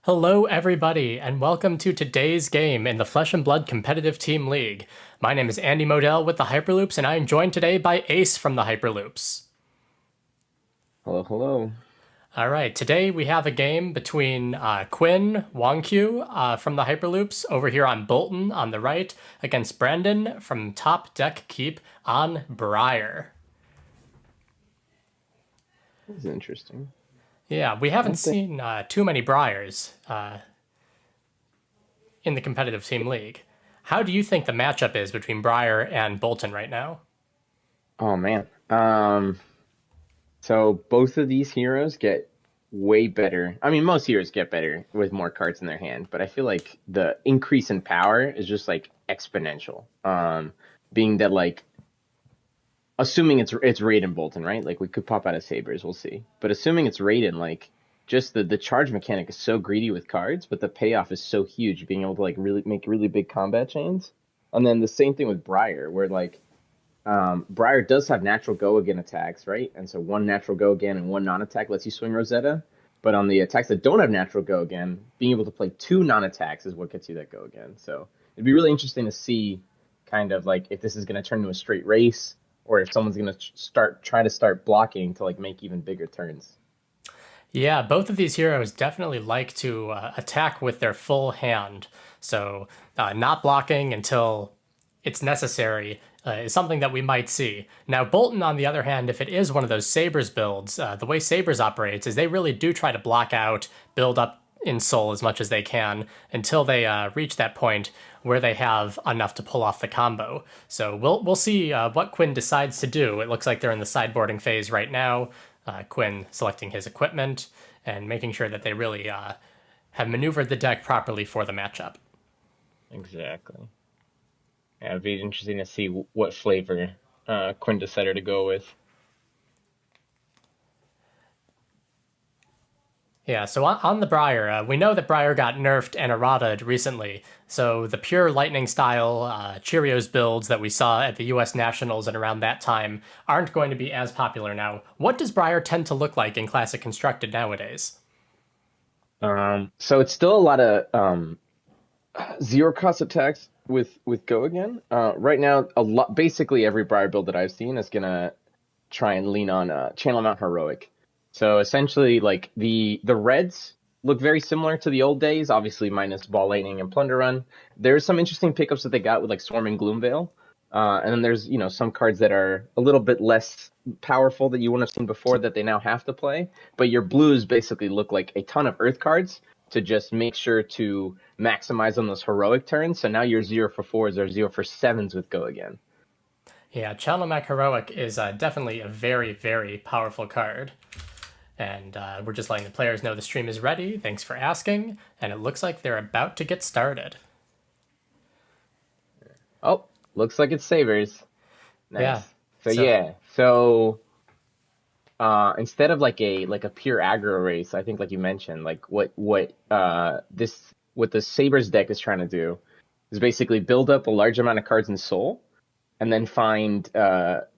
Hello, everybody, and welcome to today's game in the Flesh and Blood Competitive Team League. My name is Andy Modell with the Hyperloops, and I am joined today by Ace from the Hyperloops. Hello, hello. All right, today we have a game between Quinn, Wongkew from the Hyperloops over here on Bolton on the right against Brandon from Top Deck Keep on Briar. This is interesting. Yeah, we I haven't don't think. seen too many Briars in the Competitive Team League. How do you think the matchup is between Briar and Bolton right now? Oh man. So both of these heroes get way better. I mean, most heroes get better with more cards in their hand, but I feel like the increase in power is just like exponential. Being that like assuming it's Raiden Bolton, right? Like we could pop out of Sabers, we'll see. But assuming it's Raiden, like just the charge mechanic is so greedy with cards, but the payoff is so huge, being able to like really make really big combat chains. And then the same thing with Briar, where like Briar does have natural go again attacks, right? And so one natural go again and one non-attack lets you swing Rosetta. But on the attacks that don't have natural go again, being able to play two non-attacks is what gets you that go again. So it'd be really interesting to see kind of like if this is going to turn into a straight race or if someone's going to try to start blocking to like make even bigger turns. Yeah, both of these heroes definitely like to attack with their full hand. So, not blocking until it's necessary is something that we might see. Now, Bolton, on the other hand, if it is one of those Sabres builds, the way Sabres operates is they really do try to block out, build up in soul as much as they can until they reach that point where they have enough to pull off the combo. So we'll see what Quinn decides to do. It looks like they're in the sideboarding phase right now. Quinn selecting his equipment and making sure that they really have maneuvered the deck properly for the matchup. Exactly. Yeah, it'd be interesting to see what flavor Quinn decided to go with. Yeah, so on the Briar, we know that Briar got nerfed and errata'd recently, so the pure Lightning style Cheerios builds that we saw at the US Nationals and around that time aren't going to be as popular now. What does Briar tend to look like in Classic Constructed nowadays? So it's still a lot of zero cost attacks with go again. Right now, a lot basically every Briar build that I've seen is gonna try and lean on Channel Mount Heroic. So essentially, like the reds look very similar to the old days, obviously minus Ball Lightning and Plunder Run. There's some interesting pickups that they got with like Storm and Gloomveil. And then there's some cards that are a little bit less powerful that you wouldn't have seen before that they now have to play. But your blues basically look like a ton of Earth cards to just make sure to maximize on those heroic turns. So now your 0 for 4s or 0 for 7s with go again. Yeah, Channel Mac Heroic is definitely a very, very powerful card. And we're just letting the players know the stream is ready. Thanks for asking. And it looks like they're about to get started. Oh, looks like it's Sabers. Nice. Yeah. So yeah, so instead of like a pure aggro race, I think like you mentioned, like what the Sabers deck is trying to do is basically build up a large amount of cards in Soul, and then find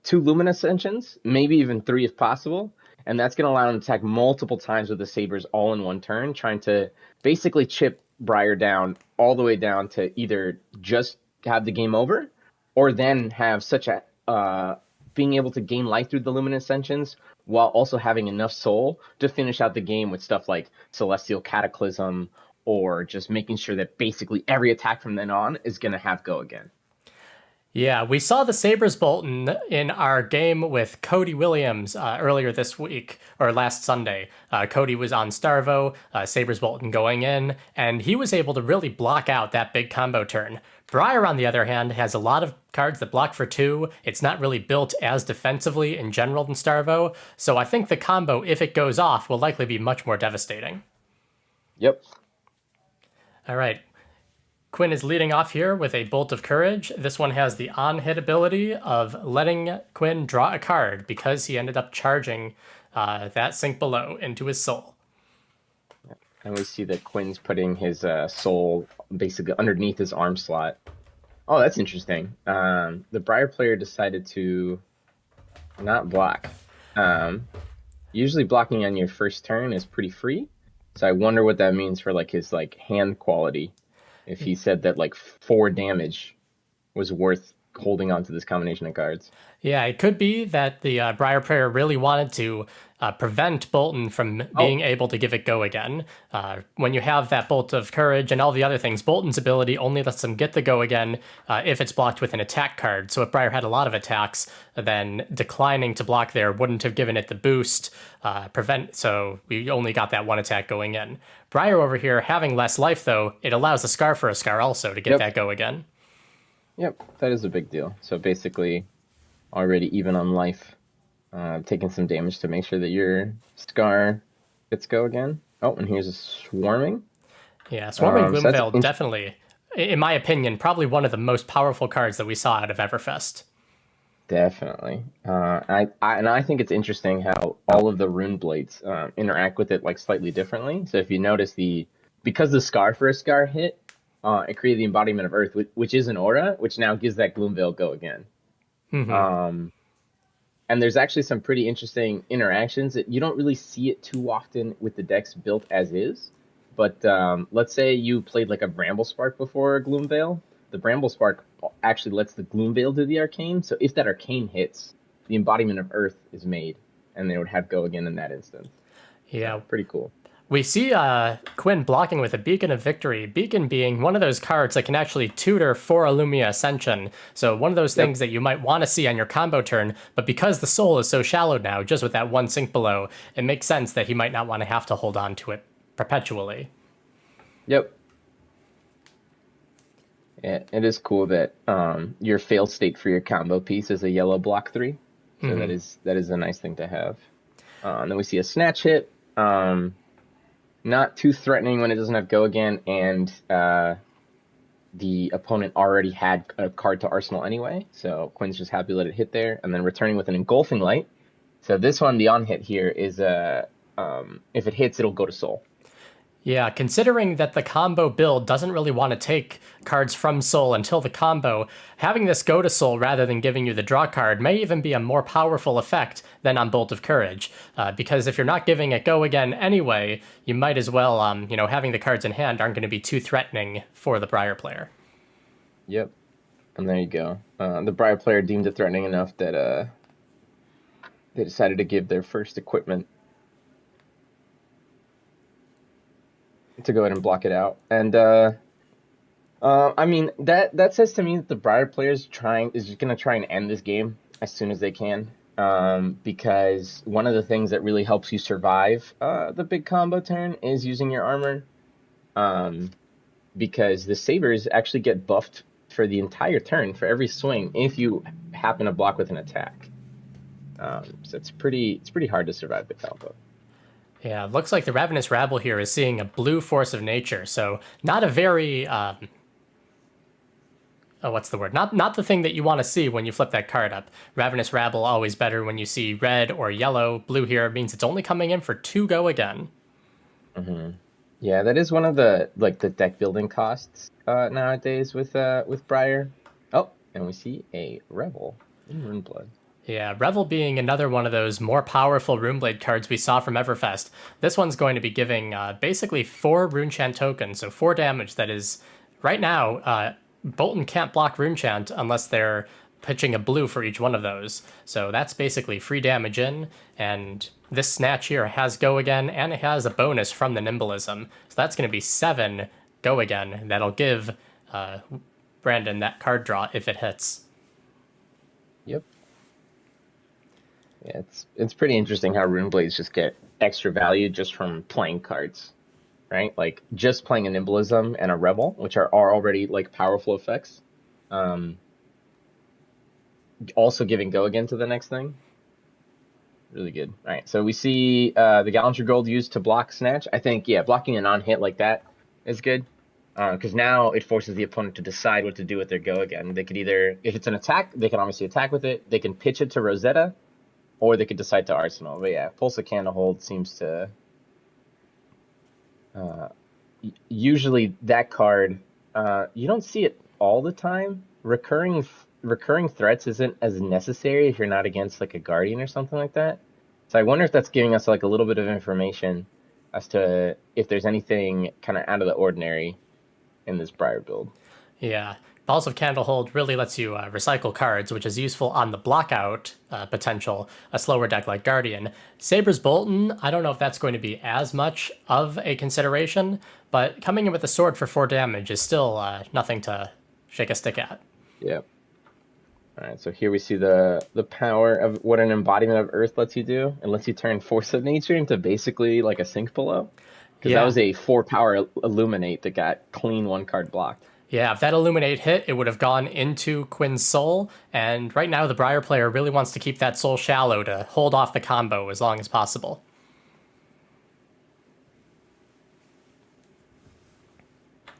two Luminous Ascensions, maybe even three if possible, and that's going to allow them to attack multiple times with the Sabers all in one turn, trying to basically chip Briar down all the way down to either just have the game over, or then have such a being able to gain life through the Luminous Ascensions while also having enough soul to finish out the game with stuff like Celestial Cataclysm, or just making sure that basically every attack from then on is going to have go again. Yeah, we saw the Sabres Bolton in our game with Cody Williams earlier this week, or last Sunday. Cody was on Starvo, Sabres Bolton going in, and he was able to really block out that big combo turn. Briar, on the other hand, has a lot of cards that block for 2. It's not really built as defensively in general than Starvo, so I think the combo, if it goes off, will likely be much more devastating. Yep. All right. Quinn is leading off here with a Bolt of Courage. This one has the on-hit ability of letting Quinn draw a card because he ended up charging that Sink Below into his soul. And we see that Quinn's putting his soul basically underneath his arm slot. Oh, that's interesting. The Briar player decided to not block. Usually blocking on your first turn is pretty free, So I wonder what that means for like his like hand quality. If he said that like 4 damage was worth holding on to this combination of cards. Yeah, it could be that the Briar Prayer really wanted to prevent Bolton from Oh, being able to give it go again. When you have that Bolt of Courage and all the other things, Bolton's ability only lets them get the go again if it's blocked with an attack card. So if Briar had a lot of attacks, then declining to block there wouldn't have given it the boost. So we only got that one attack going in. Briar over here having less life though, it allows the Scar for a Scar also to get yep, that go again. yep, that is a big deal. So basically, already even on life, taking some damage to make sure that your Scar gets go again. Oh, and here's a swarming. Yeah, Swarming So that's Gloomveil definitely, in my opinion, probably one of the most powerful cards that we saw out of Everfest. definitely. I think it's interesting how all of the rune blades interact with it like slightly differently. So if you notice because the Scar for a Scar hit, it created the embodiment of Earth, which is an aura, which now gives that Gloomveil go again. Hmm. And there's actually some pretty interesting interactions that you don't really see it too often with the decks built as is. But let's say you played like a Bramble Spark before a Gloomveil. The Bramble Spark actually lets the Gloomveil do the arcane. So if that arcane hits, the embodiment of Earth is made, and they would have go again in that instance. So Yeah, pretty cool. we see Quinn blocking with a Beacon of Victory, Beacon being one of those cards that can actually tutor for Illumia Ascension. So one of those Yep. things that you might want to see on your combo turn, but because the soul is so shallow now, just with that one sink below, it makes sense that he might not want to have to hold on to it perpetually. Yep. Yeah, it is cool that your fail state for your combo piece is a yellow block 3. So that is a nice thing to have. And then we see a snatch hit. Not too threatening when it doesn't have go again, and the opponent already had a card to arsenal anyway, so Quinn's just happy to let it hit there, and then returning with an engulfing light. So this one, the on hit here is if it hits, it'll go to soul. Yeah, considering that the combo build doesn't really want to take cards from Soul until the combo, having this go to Soul rather than giving you the draw card may even be a more powerful effect than on Bolt of Courage. Because if you're not giving it go again anyway, you might as well, having the cards in hand aren't going to be too threatening for the Briar player. Yep, and there you go. The Briar player deemed it threatening enough that they decided to give their first equipment to go ahead and block it out. And I mean that says to me that the Briar player is just gonna try and end this game as soon as they can. Because one of the things that really helps you survive the big combo turn is using your armor. Because the sabers actually get buffed for the entire turn for every swing if you happen to block with an attack. So it's pretty hard to survive the combo. Yeah, it looks like the Ravenous Rabble here is seeing a blue force of nature, so not a very what's the word? Not the thing that you want to see when you flip that card up. Ravenous Rabble always better when you see red or yellow. Blue here means it's only coming in for 2 go again. Mm-hmm. Yeah, that is one of the deck building costs nowadays with Briar. Oh, and we see a Rebel in Runeblood. Yeah, Revel being another one of those more powerful Runeblade cards we saw from Everfest. This one's going to be giving basically 4 Runechant tokens, so 4 damage. That is, right now, Bolton can't block Runechant unless they're pitching a blue for each one of those. So that's basically free damage in, and this Snatch here has go again, and it has a bonus from the Nimblism. So that's going to be 7 go again. That'll give Brandon that card draw if it hits. Yep. Yeah, it's pretty interesting how Runeblades just get extra value just from playing cards, right? Like just playing a Nimblism and a Rebel, which are already like powerful effects. Also giving go again to the next thing. Really good. All right, so we see the Gallantry Gold used to block Snatch. I think, yeah, blocking a non-hit like that is good. Because now it forces the opponent to decide what to do with their go again. They could either, if it's an attack, they can obviously attack with it. They can pitch it to Rosetta, or they could decide to Arsenal. But yeah, Pulse of Candlehold seems to... usually that card, you don't see it all the time. Recurring threats isn't as necessary if you're not against like a Guardian or something like that. So I wonder if that's giving us like a little bit of information as to if there's anything kind of out of the ordinary in this Briar build. Yeah. Balls of Candlehold really lets you recycle cards, which is useful on the blockout potential, a slower deck like Guardian. Saber's Bolton, I don't know if that's going to be as much of a consideration, but coming in with a sword for 4 damage is still nothing to shake a stick at. Yeah. All right, so here we see the power of what an embodiment of Earth lets you do. It lets you turn Force of Nature into basically like a Sink Below. Because that Yeah. was a 4-power Illuminate that got clean 1 card blocked. Yeah, if that Illuminate hit, it would have gone into Quinn's soul, and right now the Briar player really wants to keep that soul shallow to hold off the combo as long as possible.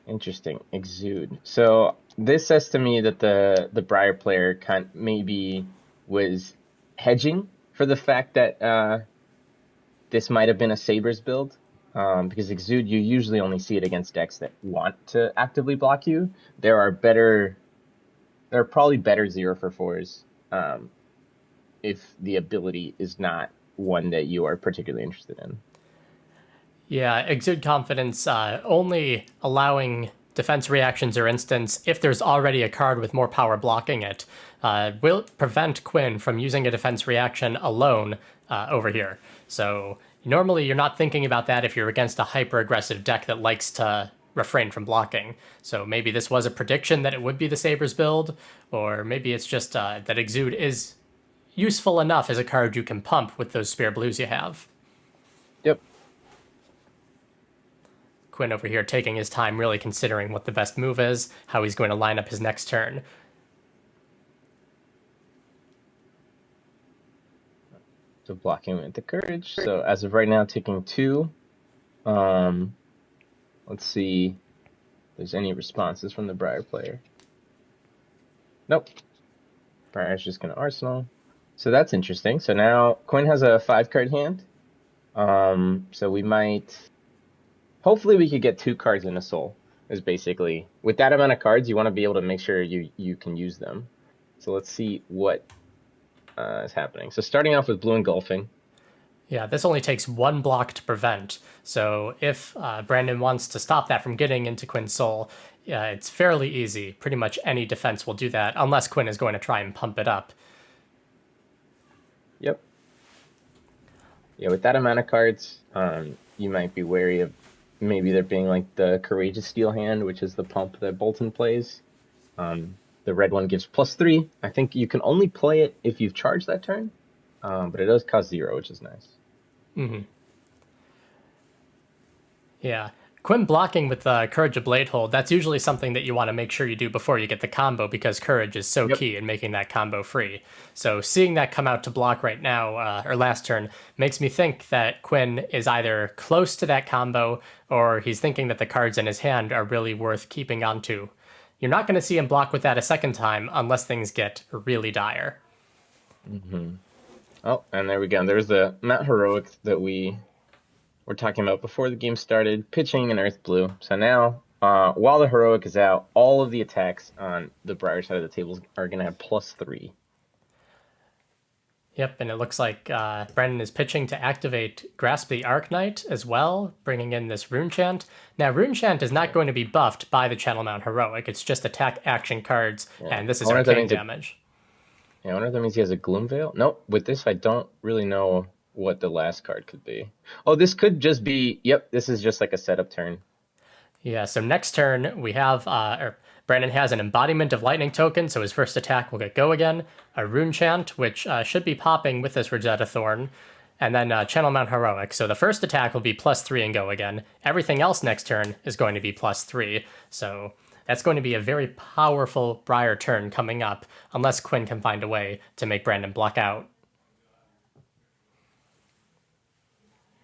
Interesting. Exude. So this says to me that the Briar player maybe was hedging for the fact that this might have been a Sabres build. Because Exude, you usually only see it against decks that want to actively block you. There are probably better 0-for-4s if the ability is not one that you are particularly interested in. Yeah, Exude Confidence only allowing defense reactions or instants if there's already a card with more power blocking it will prevent Quinn from using a defense reaction alone over here. So normally you're not thinking about that if you're against a hyper-aggressive deck that likes to refrain from blocking. So maybe this was a prediction that it would be the Sabres build, or maybe it's just that Exude is useful enough as a card you can pump with those spare blues you have. Yep. Quinn over here taking his time, really considering what the best move is, how he's going to line up his next turn. So blocking with the Courage. So as of right now, taking 2. Let's see if there's any responses from the Briar player. Nope. Briar's just going to Arsenal. So that's interesting. So now Quinn has a 5-card hand. So we might... Hopefully we could get 2 cards in a soul, is basically... With that amount of cards, you want to be able to make sure you can use them. So let's see what is happening. So starting off with Blue Engulfing. Yeah, this only takes 1 block to prevent. So if Brandon wants to stop that from getting into Quinn's soul, it's fairly easy. Pretty much any defense will do that, unless Quinn is going to try and pump it up. Yep. Yeah, with that amount of cards, you might be wary of maybe there being like the Courageous Steel hand, which is the pump that Bolton plays. The red one gives +3. I think you can only play it if you've charged that turn, but it does cost 0, which is nice. Mm-hmm. Yeah. Quinn blocking with Courage of Bladehold, that's usually something that you want to make sure you do before you get the combo, because Courage is so key in making that combo free. So seeing that come out to block right now, or last turn, makes me think that Quinn is either close to that combo, or he's thinking that the cards in his hand are really worth keeping onto. You're not going to see him block with that a second time unless things get really dire. Mm-hmm. Oh, and there we go. There's the Mount Heroic that we were talking about before the game started, pitching an Earth Blue. So now, while the Heroic is out, all of the attacks on the Briar side of the table are going to have +3. Yep, and it looks like Brendan is pitching to activate Grasp the Arknight as well, bringing in this Rune Chant. Now, Rune Chant is not going to be buffed by the Channel Mount Heroic. It's just attack action cards, and this is arcane damage. Yeah, I wonder if that means he has a Gloom Veil. Nope, with this, I don't really know what the last card could be. Oh, this could just be... Yep, this is just like a setup turn. Yeah, so next turn, we have... Brandon has an Embodiment of Lightning token, so his first attack will get Go again. A Rune Chant, which should be popping with this Rosetta Thorn. And then Channel Mount Heroic. So the first attack will be +3 and Go again. Everything else next turn is going to be +3. So that's going to be a very powerful Briar turn coming up, unless Quinn can find a way to make Brandon block out.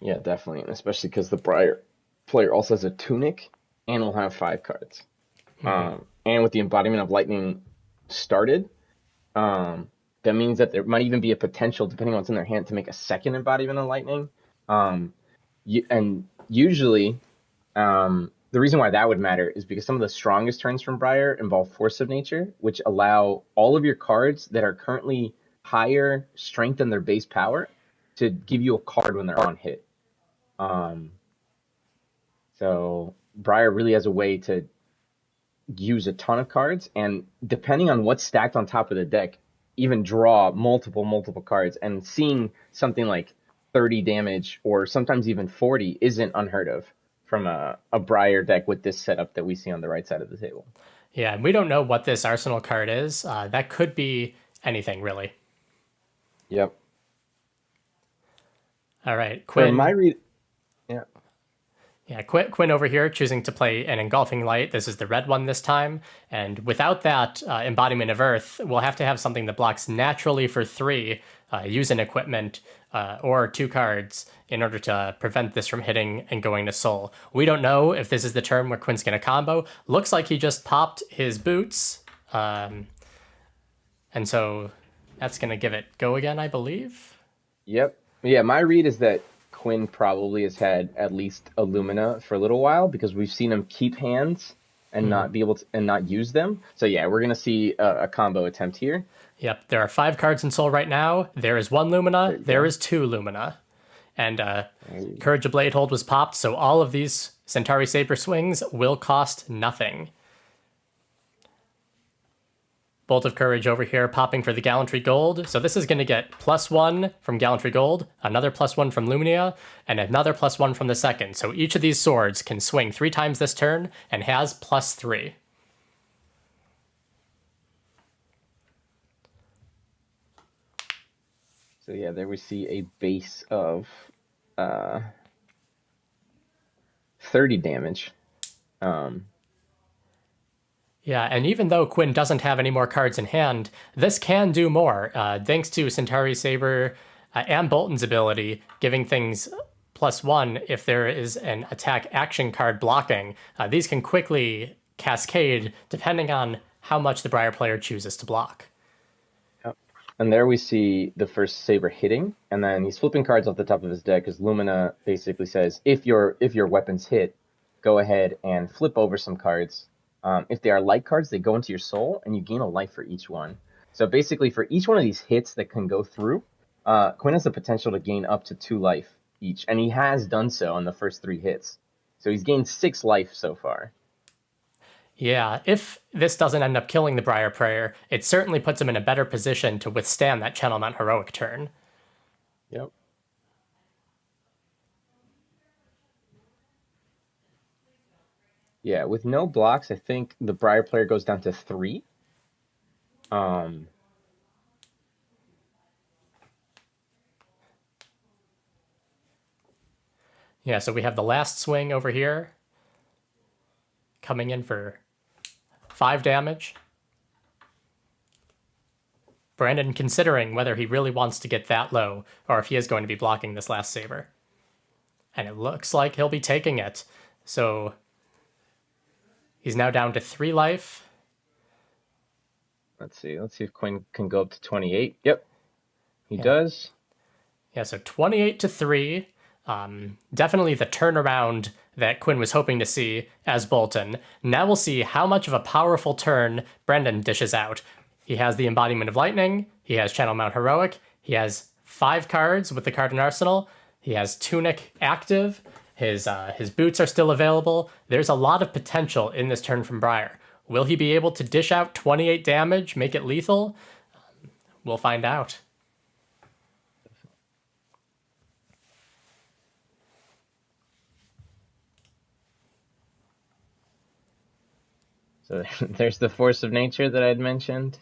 Yeah, definitely. And especially because the Briar player also has a Tunic and will have 5 cards. Mm-hmm. And with the Embodiment of Lightning started, that means that there might even be a potential, depending on what's in their hand, to make a second Embodiment of Lightning. And usually, the reason why that would matter is because some of the strongest turns from Briar involve Force of Nature, which allow all of your cards that are currently higher strength than their base power to give you a card when they're on hit. So Briar really has a way to use a ton of cards, and depending on what's stacked on top of the deck, even draw multiple cards. And seeing something like 30 damage or sometimes even 40 isn't unheard of from a Briar deck with this setup that we see on the right side of the table. Yeah, and we don't know what this arsenal card is. That could be anything, really. Yep. All right, For Quinn. my read, yeah. Yeah, Quinn over here choosing to play an Engulfing Light. This is the red one this time. And without that Embodiment of Earth, we'll have to have something that blocks naturally for 3, use an equipment, or 2 cards in order to prevent this from hitting and going to Soul. We don't know if this is the turn where Quinn's going to combo. Looks like he just popped his boots. And so that's going to give it go again, I believe. Yep. Yeah, my read is that Quinn probably has had at least a Lumina for a little while because we've seen him keep hands and not be able to and not use them. So yeah, we're gonna see a combo attempt here. Yep, there are 5 cards in Soul right now. There is 1 Lumina. There is 2 Lumina. And Courage of Bladehold was popped, so all of these Centauri Saber swings will cost nothing. Bolt of Courage over here popping for the Gallantry Gold. So this is going to get +1 from Gallantry Gold, another +1 from Luminia, and another +1 from the second. So each of these swords can swing 3 times this turn and has +3. So yeah, there we see a base of 30 damage. Yeah, and even though Quinn doesn't have any more cards in hand, this can do more, thanks to Centauri Saber and Bolton's ability, giving things +1 if there is an attack action card blocking. These can quickly cascade depending on how much the Briar player chooses to block. Yep. And there we see the first Saber hitting, and then he's flipping cards off the top of his deck because Lumina basically says, if your weapons hit, go ahead and flip over some cards. If they are light cards, they go into your soul, and you gain a life for each one. So basically, for each one of these hits that can go through, Quinn has the potential to gain up to 2 life each, and he has done so on the first 3 hits. So he's gained 6 life so far. Yeah, if this doesn't end up killing the Briar Prayer, it certainly puts him in a better position to withstand that Channel Mount Heroic turn. Yep. Yeah, with no blocks, I think the Briar player goes down to 3. Yeah, so we have the last swing over here, coming in for 5 damage. Brandon considering whether he really wants to get that low, or if he is going to be blocking this last Saber. And it looks like he'll be taking it. So he's now down to 3 life. Let's see if Quinn can go up to 28. Yep, he does. Yeah, so 28 to 3. Definitely the turnaround that Quinn was hoping to see as Bolton. Now we'll see how much of a powerful turn Brendan dishes out. He has the Embodiment of Lightning. He has Channel Mount Heroic. He has 5 cards with the card in Arsenal. He has Tunic active. His boots are still available. There's a lot of potential in this turn from Briar. Will he be able to dish out 28 damage, make it lethal? We'll find out. So there's the force of nature that I'd mentioned.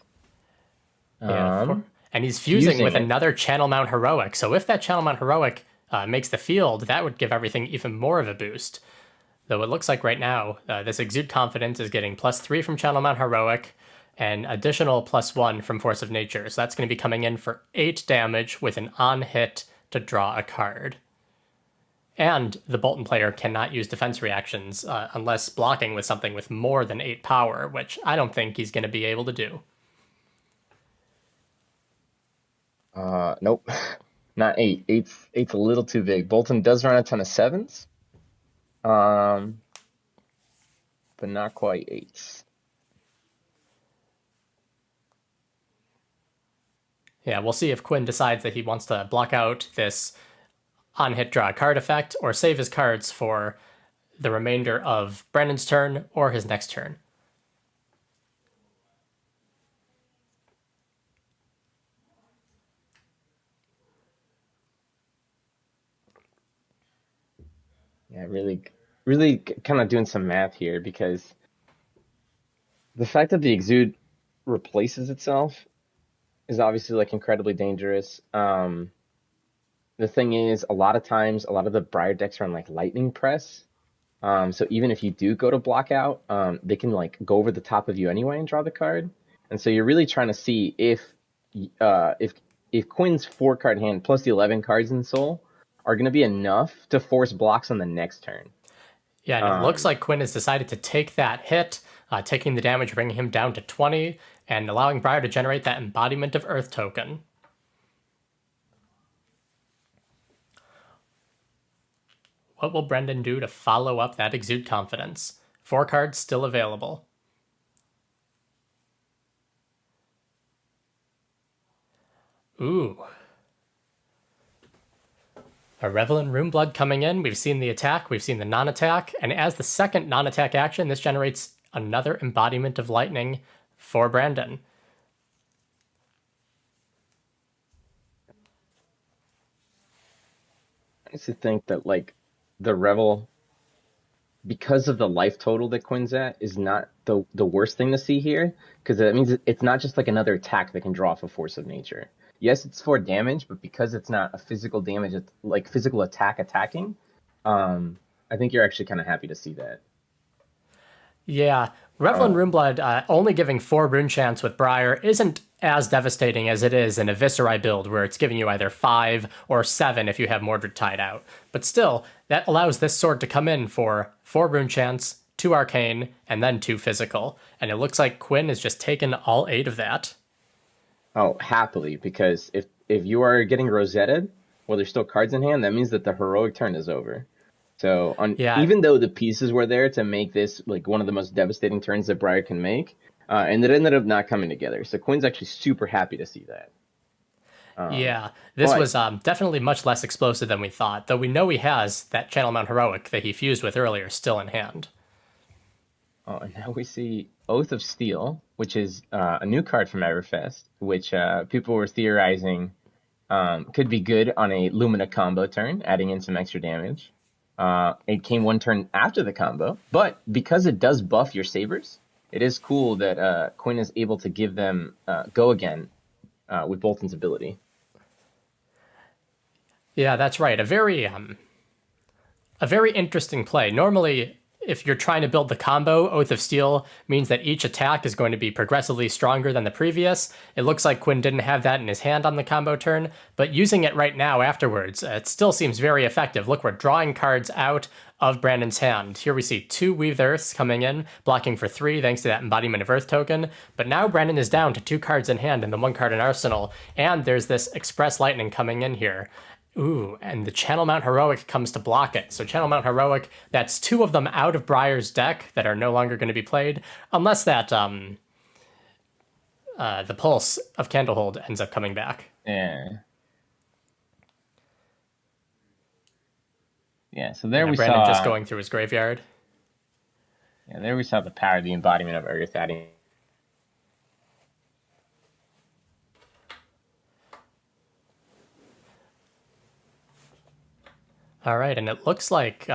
Yeah, and he's fusing with it. another Channel Mount Heroic. So if that Channel Mount Heroic makes the field, that would give everything even more of a boost. Though it looks like right now, this Exude Confidence is getting +3 from Channel Mount Heroic, and additional +1 from Force of Nature. So that's going to be coming in for 8 damage with an on-hit to draw a card. And the Bolton player cannot use defense reactions unless blocking with something with more than 8 power, which I don't think he's going to be able to do. Nope. Not 8. 8's a little too big. Bolton does run a ton of 7s. But not quite 8s. Yeah, we'll see if Quinn decides that he wants to block out this on-hit draw a card effect or save his cards for the remainder of Brandon's turn or his next turn. Yeah, really kind of doing some math here because the fact that the exude replaces itself is obviously like incredibly dangerous. The thing is, a lot of times, a lot of the Briar decks are on like lightning press. So even if you do go to block out, they can like go over the top of you anyway and draw the card. And so you're really trying to see uh, if if Quinn's 4 card hand plus the 11 cards in Soul are going to be enough to force blocks on the next turn. Yeah, and it looks like Quinn has decided to take that hit, taking the damage, bringing him down to 20, and allowing Briar to generate that Embodiment of Earth token. What will Brendan do to follow up that Exude Confidence? 4 cards still available. Ooh. A Revel in Runeblood coming in. We've seen the attack, we've seen the non-attack, and as the second non-attack action, this generates another Embodiment of Lightning for Brandon. I used to think that like the Revel, because of the life total that Quinn's at, is not the worst thing to see here, because that means it's not just like another attack that can draw off a force of nature. Yes, it's for damage, but because it's not a physical damage, it's like physical attack attacking. I think you're actually kind of happy to see that. Yeah, Revel in Runeblood only giving 4 rune chance with Briar isn't as devastating as it is in a Viscerai build where it's giving you either 5 or 7 if you have Mordred tied out. But still, that allows this sword to come in for 4 rune chance, 2 arcane, and then 2 physical. And it looks like Quinn has just taken all 8 of that. Oh, happily, because if you are getting rosetted while there's still cards in hand, that means that the heroic turn is over. So Yeah, even though the pieces were there to make this like one of the most devastating turns that Briar can make, and it ended up not coming together. So Quinn's actually super happy to see that. yeah. This But was definitely much less explosive than we thought, though we know he has that Channel Mount Heroic that he fused with earlier still in hand. oh, and now we see Oath of Steel, which is a new card from Everfest, which people were theorizing could be good on a Lumina combo turn, adding in some extra damage. It came 1 turn after the combo, but because it does buff your sabers, it is cool that Quinn is able to give them go again with Bolton's ability. Yeah, that's right. A very interesting play. Normally, if you're trying to build the combo, Oath of Steel means that each attack is going to be progressively stronger than the previous. It looks like Quinn didn't have that in his hand on the combo turn, but using it right now afterwards, it still seems very effective. Look, we're drawing cards out of Brandon's hand. Here we see 2 Weaved Earths coming in, blocking for 3 thanks to that Embodiment of Earth token. But now Brandon is down to 2 cards in hand and the 1 card in Arsenal, and there's this Express Lightning coming in here. Ooh, and the Channel Mount Heroic comes to block it. So Channel Mount Heroic, that's 2 of them out of Briar's deck that are no longer going to be played, unless that the Pulse of Candlehold ends up coming back. Yeah. Yeah, so there we Brandon saw just going through his graveyard. Yeah, there we saw the power of the embodiment of Earth adding. All right, and it looks like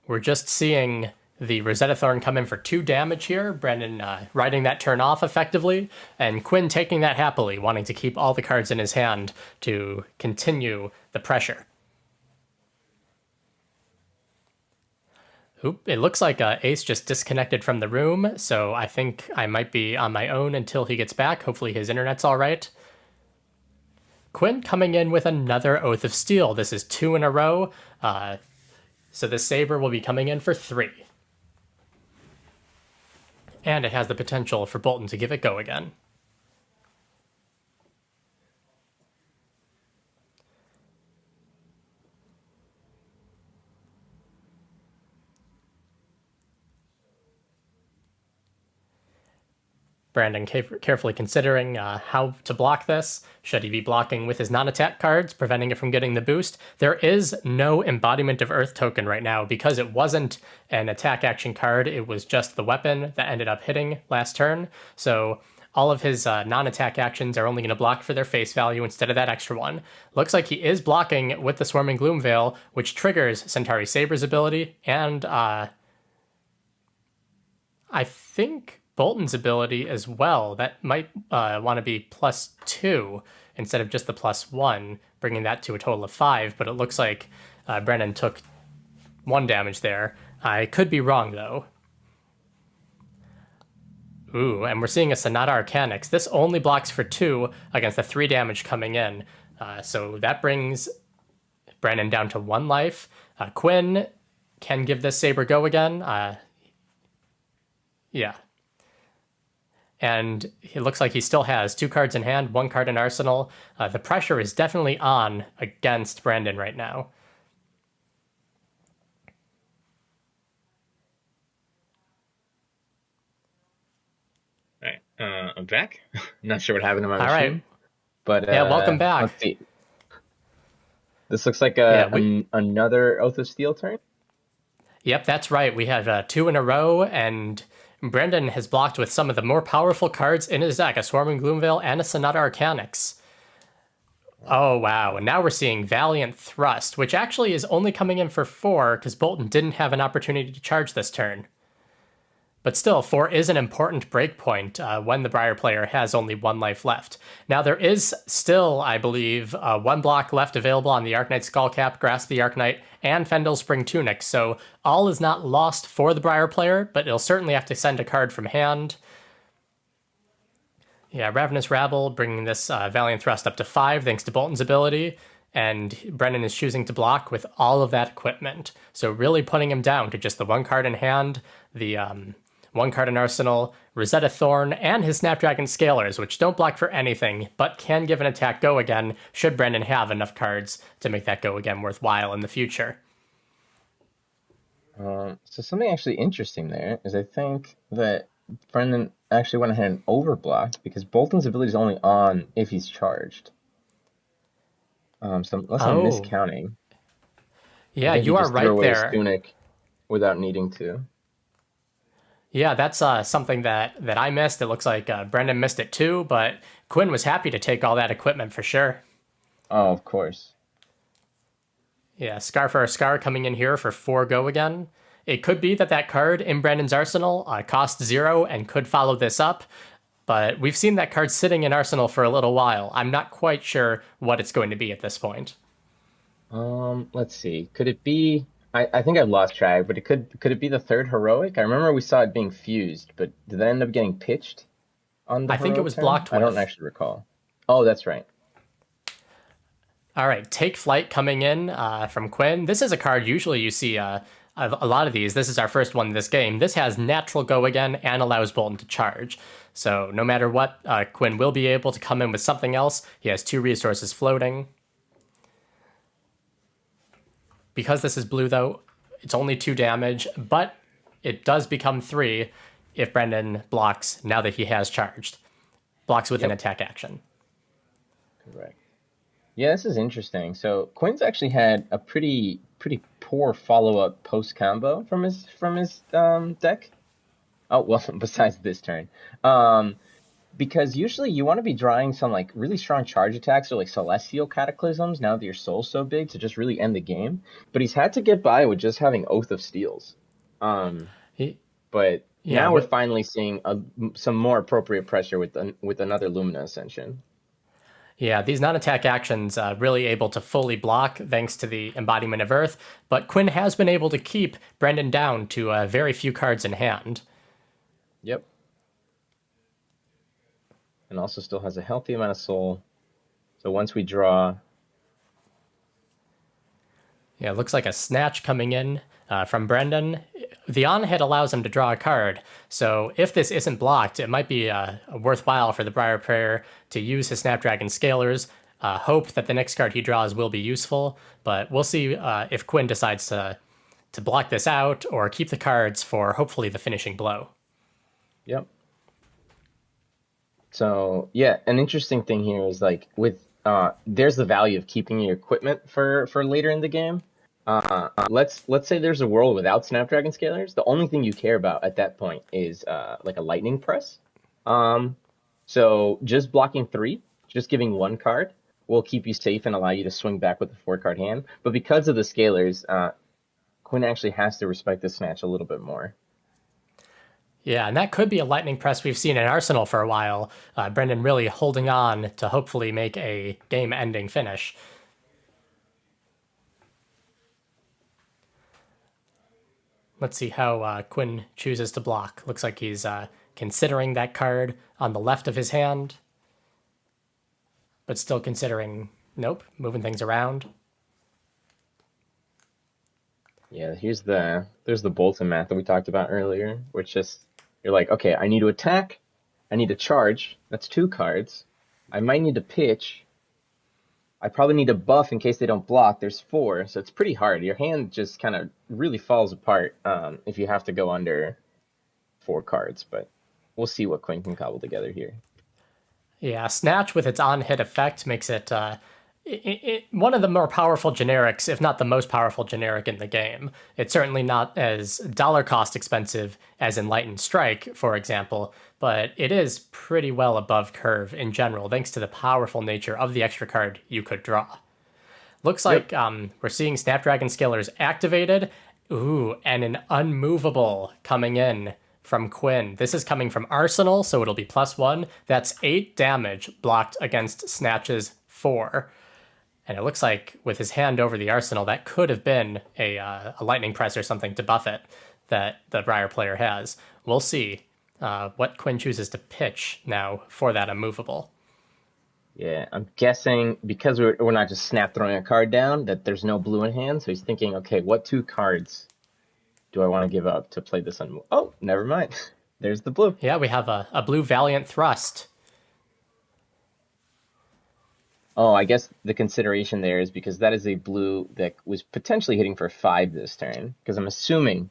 we're just seeing the Rosetta Thorn come in for 2 damage here. Brandon riding that turn off effectively, and Quinn taking that happily, wanting to keep all the cards in his hand to continue the pressure. Oop, it looks like Ace just disconnected from the room, so I think I might be on my own until he gets back. Hopefully his internet's all right. Quinn coming in with another Oath of Steel. This is 2 in a row, so the Saber will be coming in for 3. And it has the potential for Bolton to give it go again. Brandon carefully considering how to block this. Should he be blocking with his non-attack cards, preventing it from getting the boost? There is no Embodiment of Earth token right now because it wasn't an attack action card. It was just the weapon that ended up hitting last turn. So all of his non-attack actions are only going to block for their face value instead of that extra one. Looks like he is blocking with the Swarming Gloom Veil, which triggers Centauri Saber's ability, and I think Bolton's ability as well. That might want to be +2 instead of just the +1, bringing that to a total of 5, but it looks like Brennan took 1 damage there. I could be wrong, though. Ooh, and we're seeing a Sonata Arcanix. This only blocks for 2 against the 3 damage coming in. So that brings Brennan down to 1 life. Quinn can give this Saber go again. Yeah. And it looks like he still has 2 cards in hand, 1 card in arsenal. The pressure is definitely on against Brandon right now. All right, I'm back. Not sure what happened to my machine. All right. But yeah, welcome back. Let's see. This looks like another Oath of Steel turn. Yep, that's right. We have 2 in a row, and Brendan has blocked with some of the more powerful cards in his deck, a Swarming Gloomveil and a Sonata Arcanix. Oh, wow. And now we're seeing Valiant Thrust, which actually is only coming in for 4 because Bolton didn't have an opportunity to charge this turn. But still, 4 is an important breakpoint when the Briar player has only 1 life left. Now, there is still, I believe, 1 block left available on the Arknight Skullcap, Grasp the Arknight, and Fendel Spring Tunic, so all is not lost for the Briar player, but he'll certainly have to send a card from hand. Yeah, Ravenous Rabble bringing this Valiant Thrust up to 5 thanks to Bolton's ability, and Brennan is choosing to block with all of that equipment. So really putting him down to just the 1 card in hand, the 1 card in arsenal, Rosetta Thorn, and his Snapdragon Scalers, which don't block for anything, but can give an attack go again should Brendan have enough cards to make that go again worthwhile in the future. So something actually interesting there is I think that Brendan actually went ahead and overblocked because Bolton's ability is only on if he's charged. So unless I'm miscounting. Yeah, you are right there. Tunic without needing to. Yeah, that's something that I missed. It looks like Brendan missed it too, but Quinn was happy to take all that equipment for sure. Oh, of course. Yeah, Scar for a Scar coming in here for 4 go again. It could be that card in Brandon's arsenal costs 0 and could follow this up, but we've seen that card sitting in arsenal for a little while. I'm not quite sure what it's going to be at this point. Let's see. Could it be... I think I've lost track, but could it be the 3rd heroic? I remember we saw it being fused, but did that end up getting pitched on the I think it was turn? blocked with. I don't actually recall. Oh, that's right. All right, Take Flight coming in from Quinn. This is a card usually you see a lot of these. This is our first one in this game. This has natural go again and allows Bolton to charge. So no matter what, Quinn will be able to come in with something else. He has 2 resources floating. Because this is blue, though, it's only 2 damage, but it does become 3 if Brendan blocks now that he has charged. Blocks with an attack action. Correct. Yeah, this is interesting. So Quinn's actually had a pretty poor follow-up post-combo from his deck. Oh, well, besides this turn. Because usually you want to be drawing some like really strong charge attacks or like Celestial Cataclysms now that your soul's so big to just really end the game. But he's had to get by with just having Oath of Steels. But now we're finally seeing some more appropriate pressure with another Lumina Ascension. Yeah, these non-attack actions really able to fully block thanks to the Embodiment of Earth, but Quinn has been able to keep Brendan down to very few cards in hand. Yep. And also still has a healthy amount of soul. So once we draw... Yeah, it looks like a Snatch coming in from Brendan. The on-hit allows him to draw a card, so if this isn't blocked, it might be worthwhile for the Briar Prayer to use his Snapdragon Scalers, hope that the next card he draws will be useful, but we'll see if Quinn decides to block this out or keep the cards for hopefully the finishing blow. Yep. So yeah, an interesting thing here is like with there's the value of keeping your equipment for later in the game. Let's say there's a world without Snapdragon scalers. The only thing you care about at that point is like a lightning press. Um, so just blocking three, just giving one card will keep you safe and allow you to swing back with a four card hand. But because of the scalers, Quinn actually has to respect the snatch a little bit more. Yeah, and that could be a lightning press we've seen in Arsenal for a while. Brendan really holding on to hopefully make a game-ending finish. Let's see how Quinn chooses to block. Looks like he's considering that card on the left of his hand, but still considering, nope, moving things around. Yeah, there's the Bolton math that we talked about earlier, which just you're like, okay, I need to attack, I need to charge. That's two cards. I might need to pitch. I probably need to buff in case they don't block. There's four, so it's pretty hard. Your hand just kind of really falls apart if you have to go under four cards. But we'll see what Quinn can cobble together here. Yeah, Snatch with its on-hit effect makes it, one of the more powerful generics, if not the most powerful generic in the game. It's certainly not as dollar cost expensive as Enlightened Strike, for example, but it is pretty well above curve in general, thanks to the powerful nature of the extra card you could draw. Looks like we're seeing Snapdragon Scalers activated. Ooh, and an unmovable coming in from Quinn. This is coming from Arsenal, so it'll be +1. That's 8 damage blocked against Snatch's 4. And it looks like with his hand over the Arsenal, that could have been a lightning press or something to buff it that the Briar player has. We'll see what Quinn chooses to pitch now for that immovable. Yeah, I'm guessing because we're not just snap throwing a card down, that there's no blue in hand. So he's thinking, okay, what two cards do I want to give up to play this on? Oh, never mind. There's the blue. Yeah, we have a blue Valiant Thrust. Oh, I guess the consideration there is because that is a blue that was potentially hitting for 5 this turn. Because I'm assuming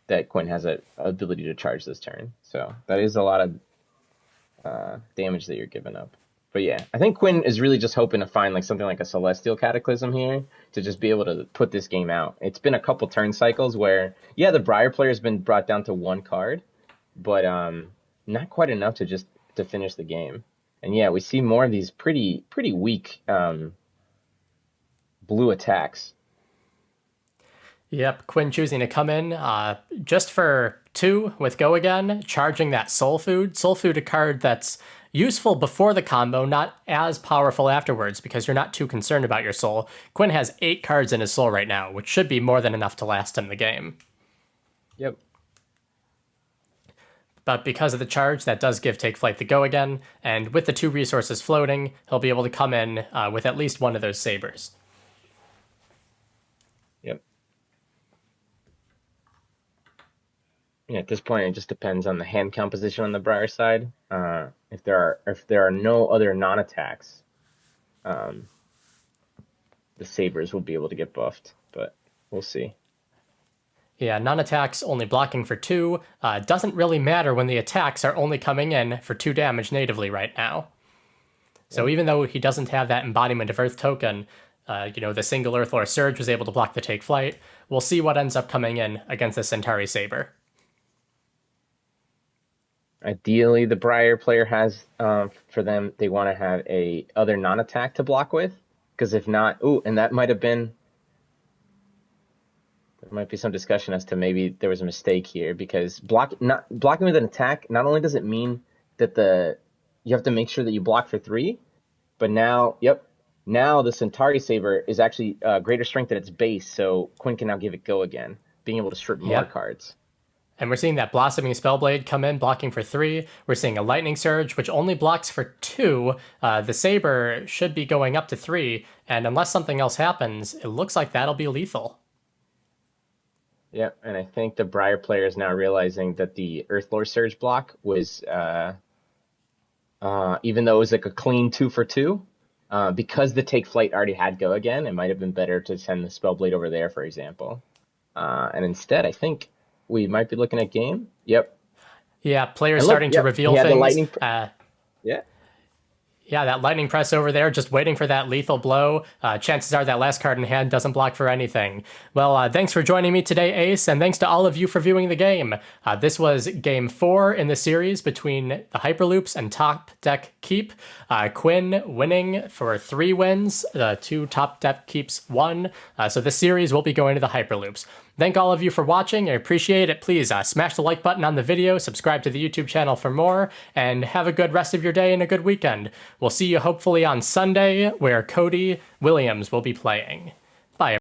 that Quinn has a ability to charge this turn. So that is a lot of damage that you're giving up. But yeah, I think Quinn is really just hoping to find like something like a Celestial Cataclysm here to just be able to put this game out. It's been a couple turn cycles where, yeah, the Briar player has been brought down to 1 card, but not quite enough to finish the game. And yeah, we see more of these pretty weak blue attacks. Yep, Quinn choosing to come in just for 2 with Go Again, charging that Soul Food. Soul Food, a card that's useful before the combo, not as powerful afterwards because you're not too concerned about your soul. Quinn has 8 cards in his soul right now, which should be more than enough to last him the game. Yep. But because of the charge, that does give Take Flight the Go Again, and with the 2 resources floating, he'll be able to come in with at least one of those sabers. Yep. Yeah, at this point, it just depends on the hand composition on the Briar side. If there are no other non-attacks, the sabers will be able to get buffed, but we'll see. Yeah, non-attacks only blocking for 2 doesn't really matter when the attacks are only coming in for 2 damage natively right now. So even though he doesn't have that Embodiment of Earth token, the single Earthlore Surge was able to block the Take Flight. We'll see what ends up coming in against the Centauri Saber. Ideally, the Briar player has, for them, they want to have a other non-attack to block with, because if not, and that might have been, there might be some discussion as to maybe there was a mistake here, because blocking with an attack, not only does it mean that you have to make sure that you block for 3, but now the Centauri Saber is actually greater strength at its base, so Quinn can now give it Go Again, being able to strip more cards. And we're seeing that Blossoming Spellblade come in, blocking for 3. We're seeing a Lightning Surge, which only blocks for 2. The Saber should be going up to 3, and unless something else happens, it looks like that'll be lethal. Yeah, and I think the Briar player is now realizing that the Earthlore Surge block was, even though it was like a clean 2 for 2, because the Take Flight already had Go Again, it might have been better to send the Spellblade over there, for example. And instead, I think we might be looking at game. Yep. Yeah, players starting to reveal things. Yeah. Yeah, that lightning press over there, just waiting for that lethal blow. Chances are that last card in hand doesn't block for anything. Well, thanks for joining me today, Ace, and thanks to all of you for viewing the game. This was Game 4 in the series between the Hyperloops and Top Deck Keep. Quinn winning for 3 wins, 2 Top Deck Keeps 1. So this series will be going to the Hyperloops. Thank all of you for watching. I appreciate it. Please smash the like button on the video, subscribe to the YouTube channel for more, and have a good rest of your day and a good weekend. We'll see you hopefully on Sunday, where Cody Williams will be playing.